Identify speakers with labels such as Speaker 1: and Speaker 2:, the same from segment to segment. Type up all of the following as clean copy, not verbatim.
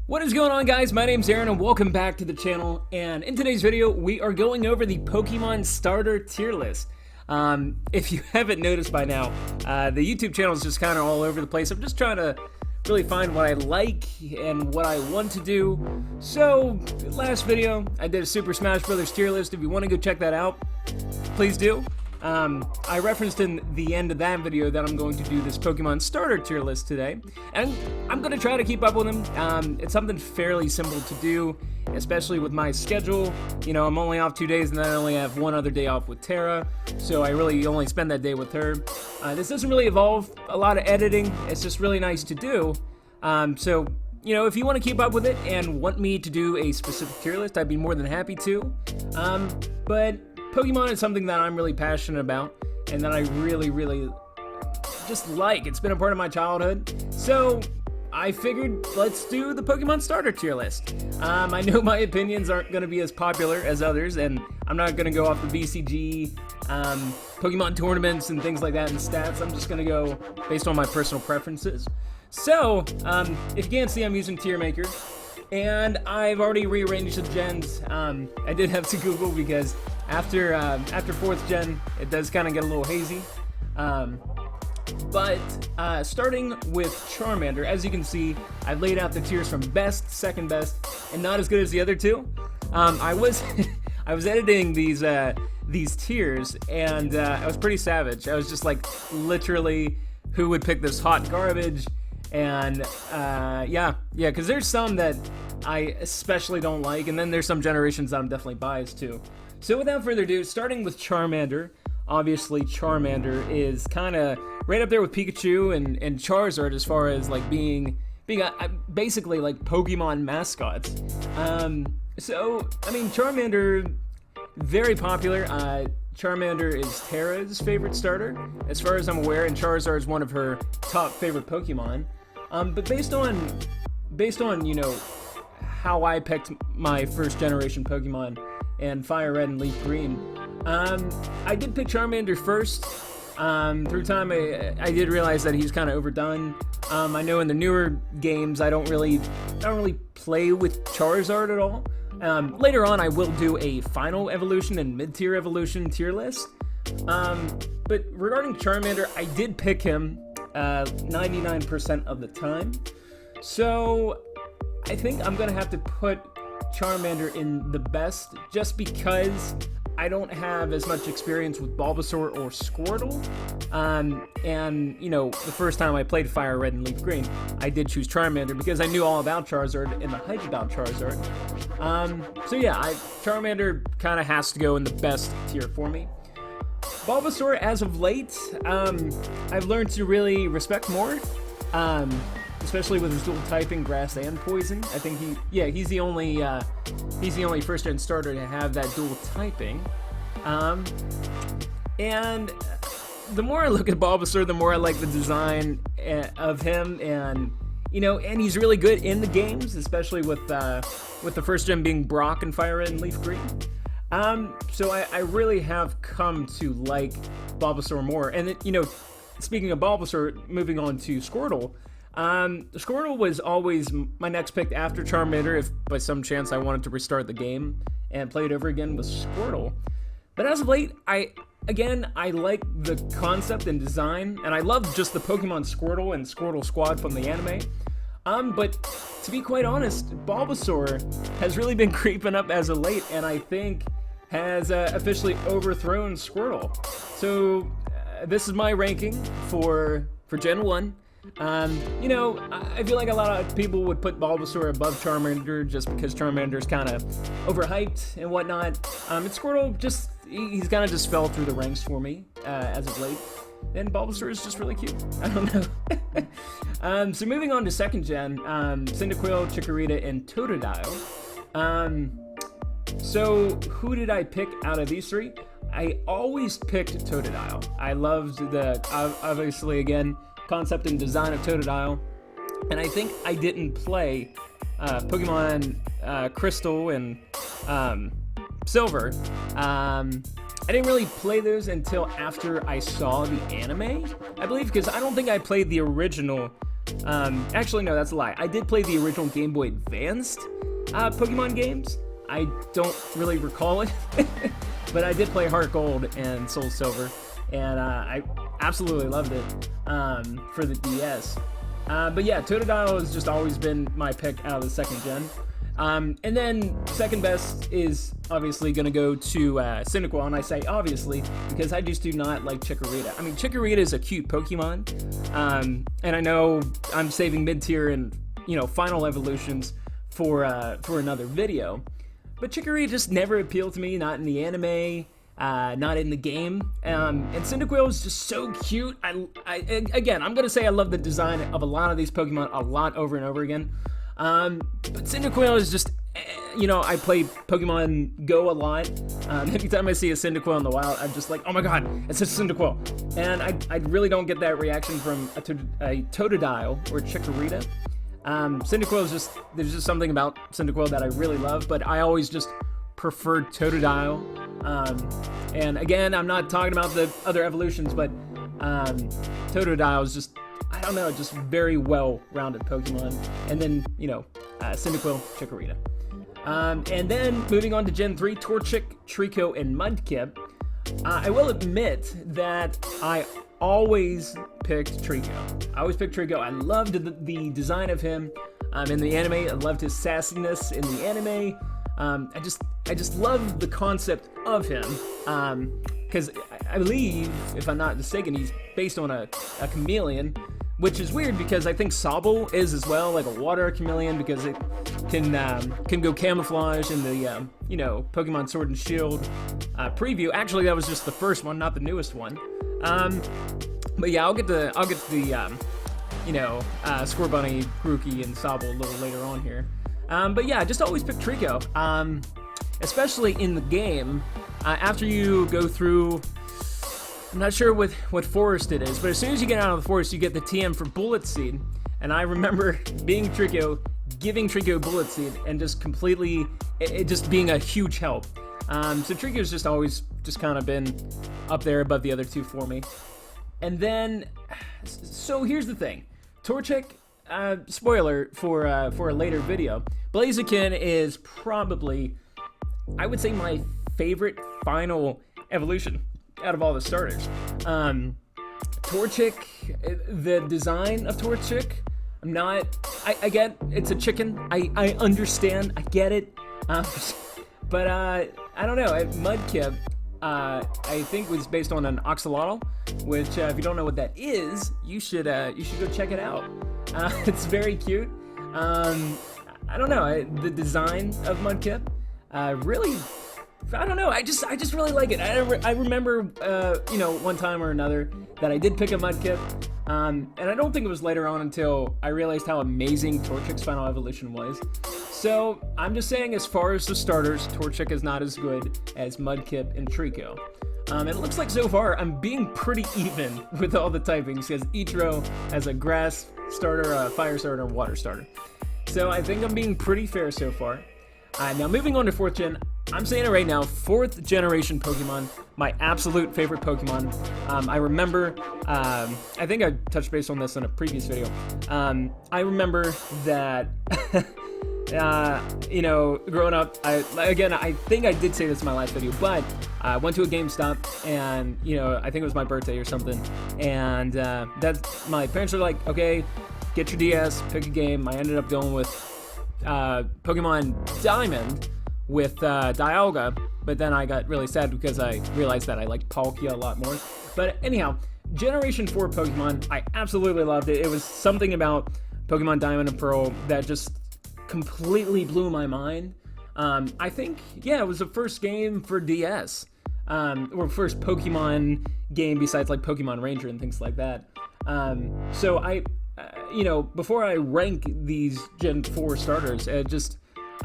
Speaker 1: What is going on, guys? My name's Aaron and welcome back to the channel, and in today's video we are going over the Pokemon starter tier list. If you haven't noticed by now, the YouTube channel is just kind of all over the place. I'm just trying to really find what I like and what I want to do. So last video I did a Super Smash Bros. Tier list. If you want to go check that out, please do. I referenced in the end of that video that I'm going to do this Pokemon starter tier list today, and I'm going to try to keep up with them. It's something fairly simple to do, especially with my schedule. You know, I'm only off 2 days, and then I only have one other day off with Tara, so I really only spend that day with her. This doesn't really involve a lot of editing. It's just really nice to do. So, you know, if you want to keep up with it and want me to do a specific tier list, I'd be more than happy to. But Pokemon is something that I'm really passionate about and that I really just like. It's been a part of my childhood. So I figured let's do the Pokemon starter tier list. I know my opinions aren't going to be as popular as others, and I'm not going to go off the BCG, Pokemon tournaments and things like that and stats. I'm just going to go based on my personal preferences. So, if you can't see, I'm using Tier Maker. And I've already rearranged the gens. I did have to Google because after 4th gen, it does kind of get a little hazy. But starting with Charmander, as you can see, I've laid out the tiers from best, second best, and not as good as the other two. I was I was editing these tiers, and I was pretty savage. I was just like, literally, who would pick this hot garbage? And yeah, because there's some that I especially don't like, and then there's some generations that I'm definitely biased to. So without further ado, starting with Charmander, obviously Charmander is kind of right up there with Pikachu and Charizard as far as like being basically like Pokemon mascots. So I mean, Charmander, very popular. Charmander is Tara's favorite starter, as far as I'm aware, and Charizard is one of her top favorite Pokemon. But based on you know how I picked my first generation Pokemon and Fire Red and Leaf Green, I did pick Charmander first. Through time, I did realize that he's kind of overdone. I know in the newer games I don't really play with Charizard at all. Later on, I will do a final evolution and mid-tier evolution tier list. But regarding Charmander, I did pick him 99% of the time. So I think I'm gonna have to put Charmander in the best, just because I don't have as much experience with Bulbasaur or Squirtle. And you know, the first time I played Fire Red and Leaf Green, I did choose Charmander because I knew all about Charizard and the hype about Charizard. So yeah, Charmander kind of has to go in the best tier for me. Bulbasaur, as of late, I've learned to really respect more, especially with his dual typing, grass and poison. I think he's the only first gen starter to have that dual typing. And the more I look at Bulbasaur, the more I like the design of him, and you know, and he's really good in the games, especially with the first gen being Brock and Fire Red and Leaf Green. So I really have come to like Bulbasaur more. And you know, speaking of Bulbasaur, moving on to Squirtle. Squirtle was always my next pick after Charmander if by some chance I wanted to restart the game and play it over again with Squirtle. But as of late, I like the concept and design, and I love just the Pokemon Squirtle and Squirtle Squad from the anime. But to be quite honest, Bulbasaur has really been creeping up as of late, and I think has officially overthrown Squirtle. So this is my ranking for Gen 1. You know, I feel like a lot of people would put Bulbasaur above Charmander just because Charmander's kind of overhyped and whatnot. And Squirtle he's kind of just fell through the ranks for me as of late. And Bulbasaur is just really cute. I don't know. So moving on to second gen, Cyndaquil, Chikorita, and Totodile. So who did I pick out of these three? I always picked Totodile. I loved obviously, again, concept and design of Totodile. And I think I didn't play Pokemon Crystal and Silver. I didn't really play those until after I saw the anime, I believe, because I don't think I played the original Actually, no, that's a lie. I did play the original Game Boy Advanced Pokemon games. I don't really recall it, but I did play Heart Gold and Soul Silver, and I absolutely loved it for the DS. But yeah, Totodile has just always been my pick out of the second gen. And then second best is obviously going to go to Cyndaquil, and I say obviously because I just do not like Chikorita. I mean, Chikorita is a cute Pokemon, and I know I'm saving mid-tier and, you know, final evolutions for another video, but Chikorita just never appealed to me, not in the anime, not in the game. And Cyndaquil is just so cute. Again, I'm going to say I love the design of a lot of these Pokemon a lot over and over again. But Cyndaquil is just, you know, I play Pokemon Go a lot. Anytime I see a Cyndaquil in the wild, I'm just like, oh my god, it's a Cyndaquil. And I really don't get that reaction from a Totodile or Chikorita. Cyndaquil is just, there's just something about Cyndaquil that I really love, but I always just preferred Totodile. And again, I'm not talking about the other evolutions, but Totodile is just, I don't know, just very well-rounded Pokemon. And then, you know, Cyndaquil, Chikorita. And then moving on to Gen 3, Torchic, Trico, and Mudkip. I will admit that I always picked Trico. I always picked Trico. I loved the design of him in the anime. I loved his sassiness in the anime. I just love the concept of him. Because I believe, if I'm not mistaken, he's based on a chameleon. Which is weird because I think Sobble is as well, like a water chameleon, because it can go camouflage in the you know, Pokemon Sword and Shield preview. Actually, that was just the first one, not the newest one. But yeah, I'll get to the you know, Scorbunny, Grookey, and Sobble a little later on here. But yeah, just always pick Trico, especially in the game. After you go through, I'm not sure what forest it is, but as soon as you get out of the forest, you get the TM for Bullet Seed. And I remember being Trico, giving Trico Bullet Seed, and just completely, it just being a huge help. So Trico's just always just kind of been up there above the other two for me. And then, so here's the thing. Torchic, spoiler for a later video, Blaziken is probably, I would say, my favorite final evolution out of all the starters. Torchic, the design of Torchic, I get it's a chicken. I understand. I get it. But I don't know. Mudkip, I think was based on an axolotl, which if you don't know what that is, you should go check it out. It's very cute. I don't know. The design of Mudkip, really. I don't know. I just really like it. I remember, you know, one time or another that I did pick a Mudkip, and I don't think it was later on until I realized how amazing Torchic's final evolution was. So I'm just saying, as far as the starters, Torchic is not as good as Mudkip and Trico. And it looks like so far I'm being pretty even with all the typings, because each row has a grass starter, a fire starter, and water starter. So I think I'm being pretty fair so far. Now moving on to 4th gen, I'm saying it right now, 4th generation Pokemon, my absolute favorite Pokemon. I remember, I think I touched base on this in a previous video. I remember that, you know, growing up, I think I did say this in my last video, but I went to a GameStop, and, you know, I think it was my birthday or something, and my parents were like, okay, get your DS, pick a game. I ended up going with Pokemon Diamond with Dialga, but then I got really sad because I realized that I liked Palkia a lot more. But anyhow, Generation 4 Pokemon, I absolutely loved it. It was something about Pokemon Diamond and Pearl that just completely blew my mind. I think, yeah, it was the first game for DS, or first Pokemon game besides like Pokemon Ranger and things like that. So I, you know, before I rank these Gen 4 starters,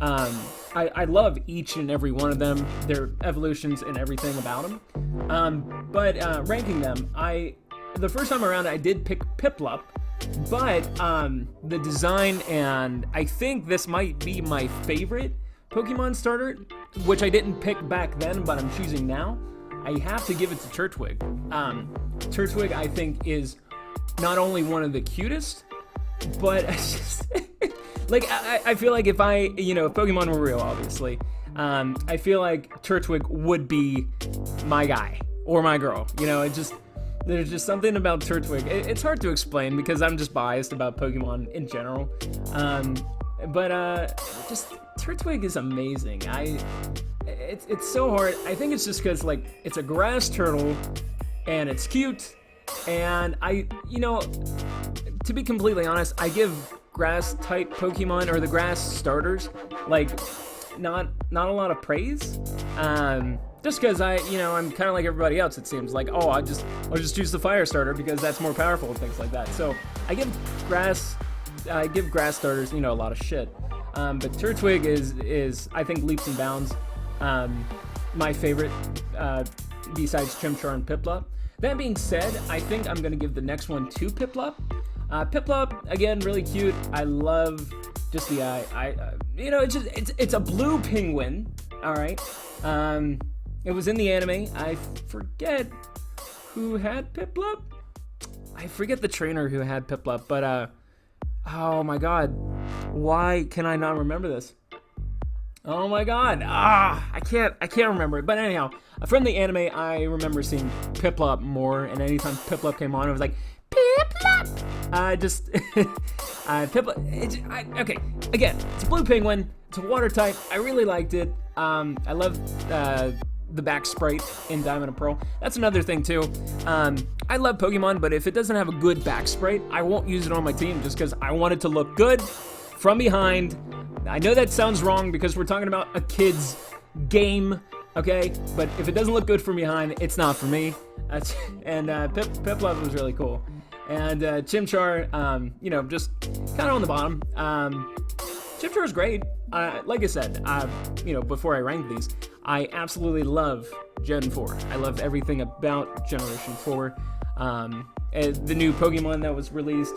Speaker 1: I love each and every one of them, their evolutions and everything about them. But ranking them, the first time around I did pick Piplup, but the design, and I think this might be my favorite Pokemon starter, which I didn't pick back then, but I'm choosing now. I have to give it to Turtwig. Turtwig, I think, is not only one of the cutest But it's just like I feel like if if Pokemon were real, obviously, I feel like Turtwig would be my guy or my girl. There's just something about Turtwig. It's hard to explain because I'm just biased about Pokemon in general. But just Turtwig is amazing. It's so hard. I think it's just because like it's a grass turtle and it's cute. And to be completely honest, I give grass type Pokemon or the grass starters like not a lot of praise. Just because I'm kind of like everybody else. It seems like I'll just choose the fire starter because that's more powerful and things like that. So I give grass starters a lot of shit. But Turtwig is I think leaps and bounds my favorite besides Chimchar and Piplup. That being said, I think I'm gonna give the next one to Piplup. Piplup, again, really cute. I love just the eye. It's a blue penguin. All right. It was in the anime. I forget who had Piplup. I forget the trainer who had Piplup, but oh my god, why can I not remember this? Oh my god, I can't remember it. But anyhow, from the anime, I remember seeing Piplup more, and anytime Piplup came on, I was like, Piplup! Piplup, okay, again, it's a blue penguin, it's a water type, I really liked it. I love the back sprite in Diamond and Pearl. That's another thing too. I love Pokemon, but if it doesn't have a good back sprite, I won't use it on my team just because I want it to look good from behind. I know that sounds wrong because we're talking about a kid's game, okay? But if it doesn't look good from behind, it's not for me. Piplup was really cool. And Chimchar, just kind of on the bottom. Chimchar is great. Like I said, before I ranked these, I absolutely love Gen 4. I love everything about Generation 4. The new Pokemon that was released,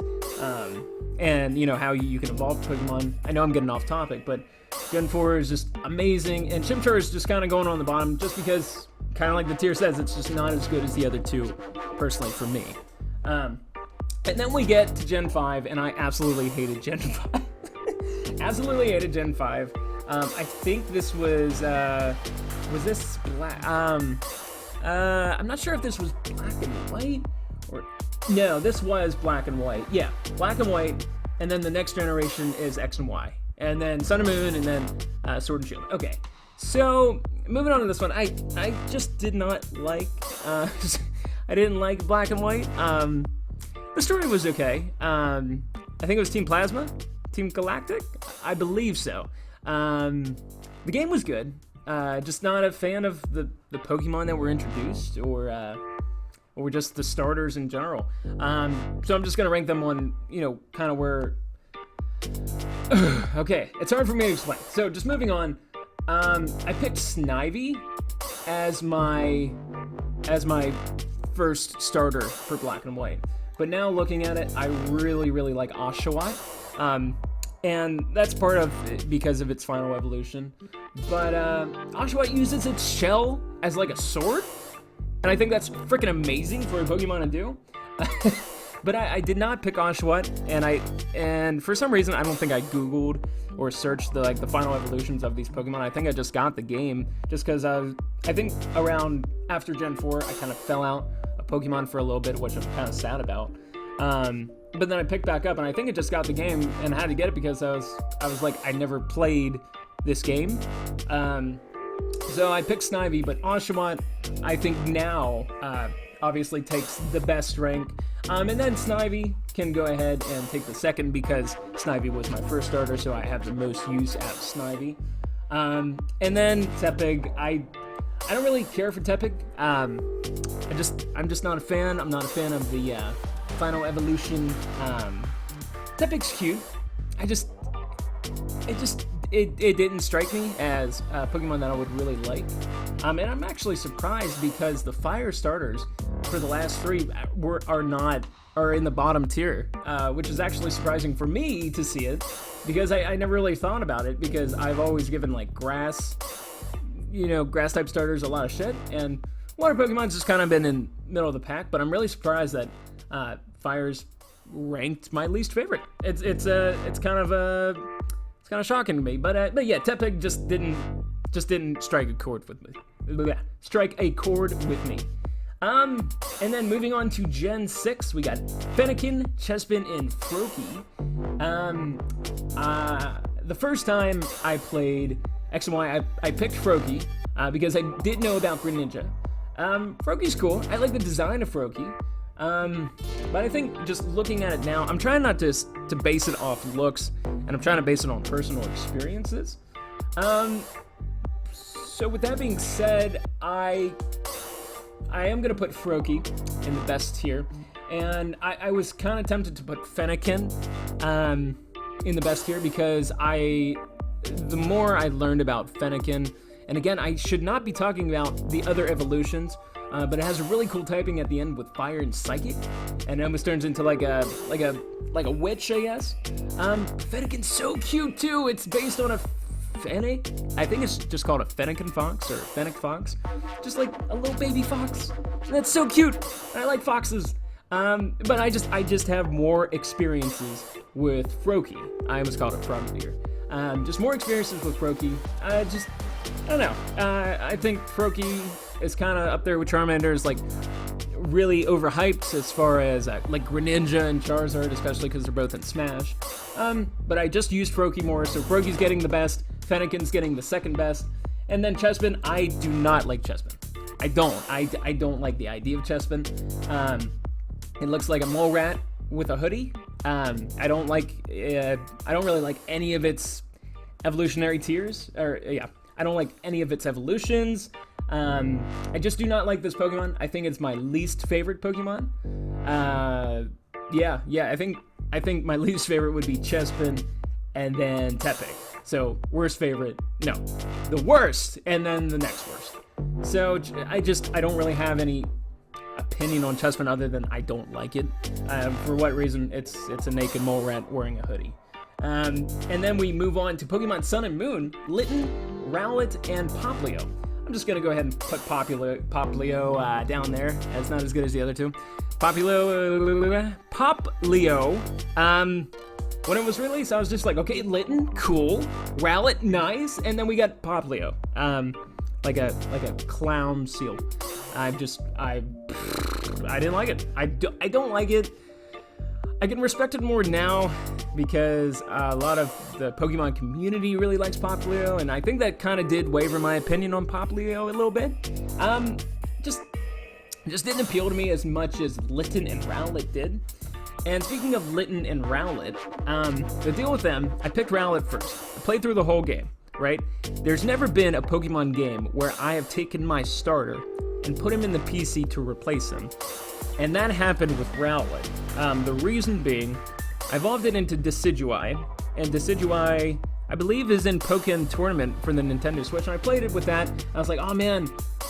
Speaker 1: and how you can evolve Pokemon. I know I'm getting off topic, but Gen 4 is just amazing, and Chimchar is just kind of going on the bottom just because, kind of like the tier says, it's just not as good as the other two, personally, for me. And then we get to Gen 5, and I absolutely hated Gen 5. Absolutely hated Gen 5. I think this was this black? I'm not sure if this was black and white, or no, this was black and white. Yeah, black and white, and then the next generation is X and Y, and then Sun and Moon, and then Sword and Shield. Okay, so moving on to this one, I just did not like. I didn't like black and white. The story was okay. I think it was Team Plasma, Team Galactic, I believe so. The game was good. Just not a fan of the Pokemon that were introduced, or just the starters in general. So I'm just gonna rank them on, kind of where. Okay, it's hard for me to explain. So just moving on. I picked Snivy as my first starter for Black and White. But now looking at it, I really, really like Oshawott. And that's part of it because of its final evolution. But Oshawott uses its shell as like a sword, and I think that's freaking amazing for a Pokemon to do. But I did not pick Oshawott, and for some reason I don't think I Googled or searched the final evolutions of these Pokemon. I think I just got the game just because I think around after Gen 4 I kind of fell out of Pokemon for a little bit, which I'm kind of sad about. But then I picked back up, and I think I just got the game and had to get it because I was like, I never played this game. So I picked Snivy, but Oshawott, I think now, obviously takes the best rank. And then Snivy can go ahead and take the second because Snivy was my first starter, so I have the most use out of Snivy. And then Tepig, I don't really care for Tepig. I'm just not a fan. I'm not a fan of the final evolution. Tepig's cute. It didn't strike me as a Pokemon that I would really like. And I'm actually surprised because the fire starters for the last three are in the bottom tier, which is actually surprising for me to see it because I never really thought about it because I've always given like grass type starters a lot of shit, and water Pokemon's just kind of been in middle of the pack, but I'm really surprised that fire's ranked my least favorite. It's kind of shocking to me, but yeah, Tepig just didn't strike a chord with me. And then moving on to Gen 6, we got Fennekin, Chespin, and Froakie. The first time I played X and Y, I picked Froakie because I did know about Greninja. Froakie's cool. I like the design of Froakie. But I think just looking at it now, I'm trying not to base it off looks, and I'm trying to base it on personal experiences. So with that being said, I am going to put Froakie in the best tier, and I was kind of tempted to put Fennekin in the best tier because the more I learned about Fennekin, and again, I should not be talking about the other evolutions, but it has a really cool typing at the end with Fire and Psychic, and it almost turns into like a witch, I guess. Fennekin's so cute too. It's based on a Fennec. I think it's just called a Fennekin fox or Fennec fox, just like a little baby fox. That's so cute. I like foxes. But I just have more experiences with Froakie. I almost called it Frogbeer. Just more experiences with Froakie. I don't know. I think Froakie is kind of up there with Charmander, is like really overhyped as far as like Greninja and Charizard, especially because they're both in Smash. But I just used Froakie more, so Froakie's getting the best, Fennekin's getting the second best, and then Chespin. I do not like Chespin. I don't like the idea of Chespin. It looks like a mole rat with a hoodie. I don't really like any of its evolutionary tiers, I don't like any of its evolutions. I just do not like this Pokemon. I think it's my least favorite Pokemon. I think my least favorite would be Chespin and then Tepig. So worst favorite, no, the worst, and then the next worst. So I don't really have any opinion on Chespin other than I don't like it. For what reason? It's a naked mole rat wearing a hoodie. And then we move on to Pokemon Sun and Moon, Litten, Rowlet, and Poplio. I'm just gonna go ahead and put Poplio down there. It's not as good as the other two. Poplio. When it was released, I was just like, okay, Litten, cool. Rowlet, nice. And then we got Poplio, like a clown seal. I didn't like it. I don't like it. I can respect it more now because a lot of the Pokemon community really likes Poplio, and I think that kind of did waver my opinion on Poplio a little bit. Just didn't appeal to me as much as Litten and Rowlet did. And speaking of Litten and Rowlet, the deal with them, I picked Rowlet first. I played through the whole game, right? There's never been a Pokemon game where I have taken my starter and put him in the PC to replace him. And that happened with Rowlet. The reason being, I evolved it into Decidueye, and Decidueye, I believe, is in Pokken Tournament for the Nintendo Switch, and I played it with that. I was like, oh man,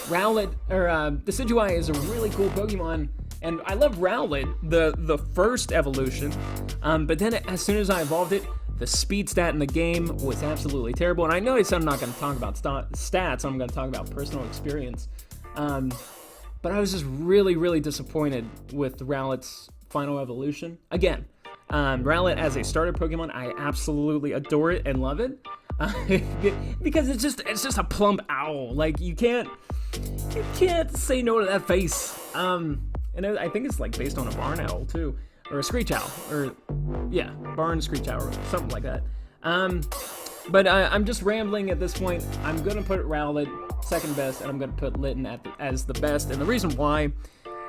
Speaker 1: Decidueye is a really cool Pokemon, and I love Rowlet, the first evolution, but then as soon as I evolved it, the speed stat in the game was absolutely terrible, and I know I said I'm not going to talk about stats, I'm going to talk about personal experience. But I was just really, really disappointed with Rowlet's final evolution. Again, Rowlet as a starter Pokemon, I absolutely adore it and love it. Because it's just a plump owl. Like, you can't say no to that face. And I think it's like based on a barn owl too, or a screech owl, or yeah, barn screech owl, or something like that. But I'm just rambling at this point. I'm gonna put Rowlet second best, and I'm gonna put Litten as the best. And the reason why,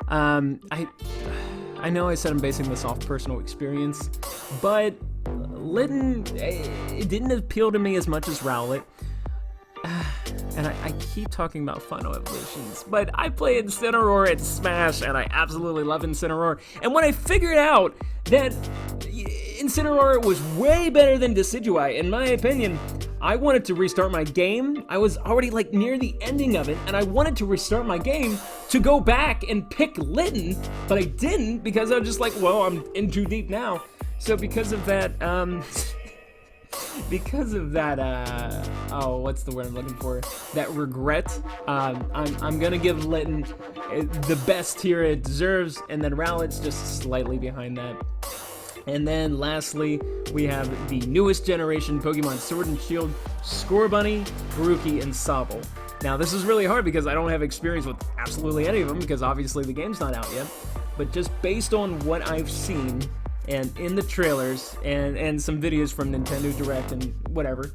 Speaker 1: I know I said I'm basing this off personal experience, but Litten, it didn't appeal to me as much as Rowlet. And I keep talking about final evolutions, but I play Incineroar at Smash, and I absolutely love Incineroar. And when I figured out that Incineroar was way better than Decidueye, in my opinion, I wanted to restart my game. I was already like near the ending of it, and I wanted to restart my game to go back and pick Litten, but I didn't because I was just like, well, I'm in too deep now. So because of that, oh, what's the word I'm looking for? That regret. I'm gonna give Litten the best tier it deserves, and then Rowlet's just slightly behind that. And then lastly, we have the newest generation Pokemon Sword and Shield, Scorbunny, Grookey, and Sobble. Now this is really hard because I don't have experience with absolutely any of them because obviously the game's not out yet. But just based on what I've seen and in the trailers and some videos from Nintendo Direct and whatever,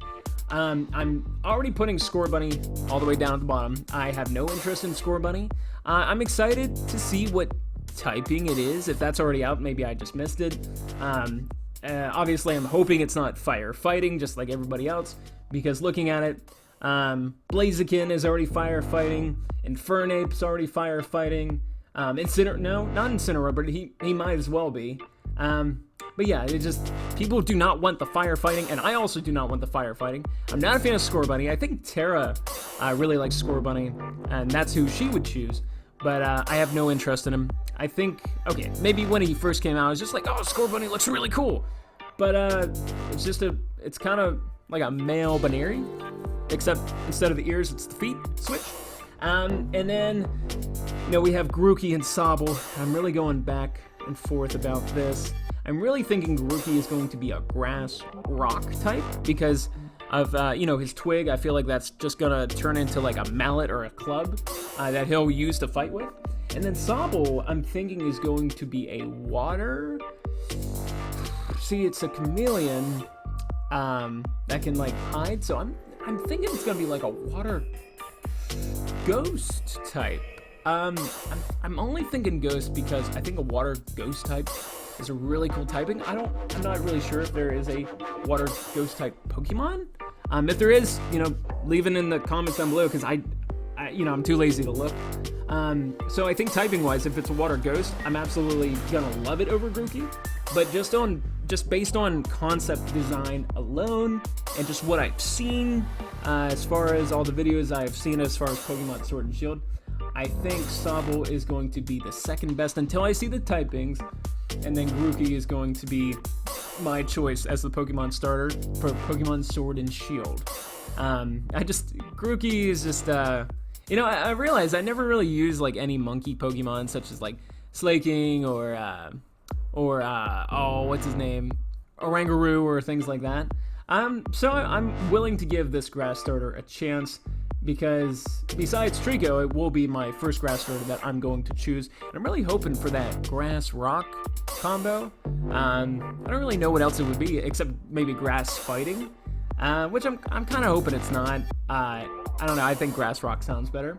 Speaker 1: I'm already putting Scorbunny all the way down at the bottom. I have no interest in Scorbunny. I'm excited to see what typing it is. If that's already out, maybe I just missed it. Obviously, I'm hoping it's not fire fighting, just like everybody else, because looking at it, Blaziken is already firefighting, Infernape's already firefighting, not Incineroar, but he might as well be. But yeah, it just, people do not want the firefighting, and I also do not want the firefighting. I'm not a fan of Scorbunny. I think Tara really likes Scorbunny, and that's who she would choose. But I have no interest in him. I think, okay, maybe when he first came out, I was just like, oh, Scorbunny looks really cool. But it's kind of like a male Baneri, except instead of the ears, it's the feet switch. And then, we have Grookey and Sobble. I'm really going back and forth about this. I'm really thinking Grookey is going to be a grass rock type because of, his twig. I feel like that's just gonna turn into like a mallet or a club that he'll use to fight with. And then Sobble, I'm thinking, is going to be a water. See, it's a chameleon that can like hide. So I'm thinking it's gonna be like a water ghost type. I'm only thinking ghost because I think a water ghost type is a really cool typing. I'm not really sure if there is a water ghost type Pokemon. If there is, leave it in the comments down below because I'm too lazy to look. So I think typing wise, if it's a water ghost, I'm absolutely gonna love it over Grookey. But just based on concept design alone and just what I've seen, as far as all the videos I've seen as far as Pokemon Sword and Shield, I think Sobble is going to be the second best until I see the typings, and then Grookey is going to be my choice as the Pokemon starter for Pokemon Sword and Shield. Grookey is just, I realized I never really used like any monkey Pokemon such as like Slaking or what's his name? Oranguru or things like that. So I'm willing to give this grass starter a chance because besides Trico, it will be my first grass starter that I'm going to choose. And I'm really hoping for that grass rock combo. I don't really know what else it would be except maybe grass fighting, which I'm kind of hoping it's not. I don't know. I think grass rock sounds better.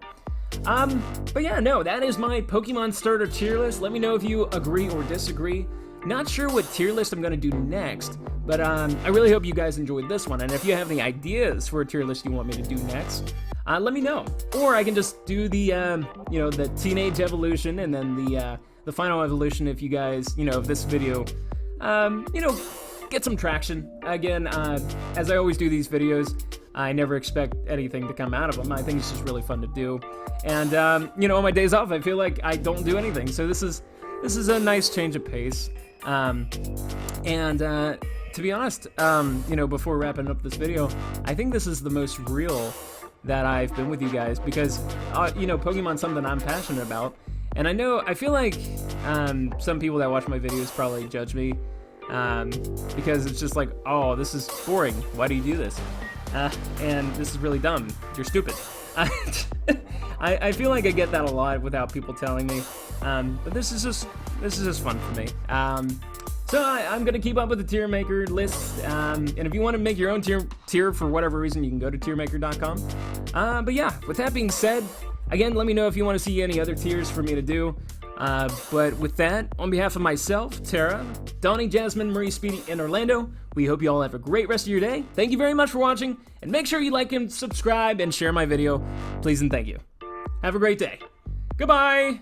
Speaker 1: But yeah, no, that is my Pokemon starter tier list. Let me know if you agree or disagree. Not sure what tier list I'm going to do next, but I really hope you guys enjoyed this one. And if you have any ideas for a tier list you want me to do next, let me know. Or I can just do the, the teenage evolution and then the final evolution if you guys, if this video, get some traction. Again, as I always do these videos, I never expect anything to come out of them. I think it's just really fun to do. And, on my days off, I feel like I don't do anything. So this is a nice change of pace. To be honest, before wrapping up this video, I think this is the most real that I've been with you guys because, Pokemon's something I'm passionate about. And I feel like some people that watch my videos probably judge me because it's just like, oh, this is boring. Why do you do this? And this is really dumb. You're stupid. I feel like I get that a lot without people telling me. But this is just fun for me. So I'm gonna keep up with the tier maker list. And if you want to make your own tier for whatever reason, you can go to tiermaker.com. But yeah, with that being said, again, let me know if you want to see any other tiers for me to do. But with that, on behalf of myself, Tara, Donnie, Jasmine, Marie, Speedy, and Orlando, we hope you all have a great rest of your day. Thank you very much for watching, and make sure you like and subscribe and share my video. Please and thank you. Have a great day. Goodbye!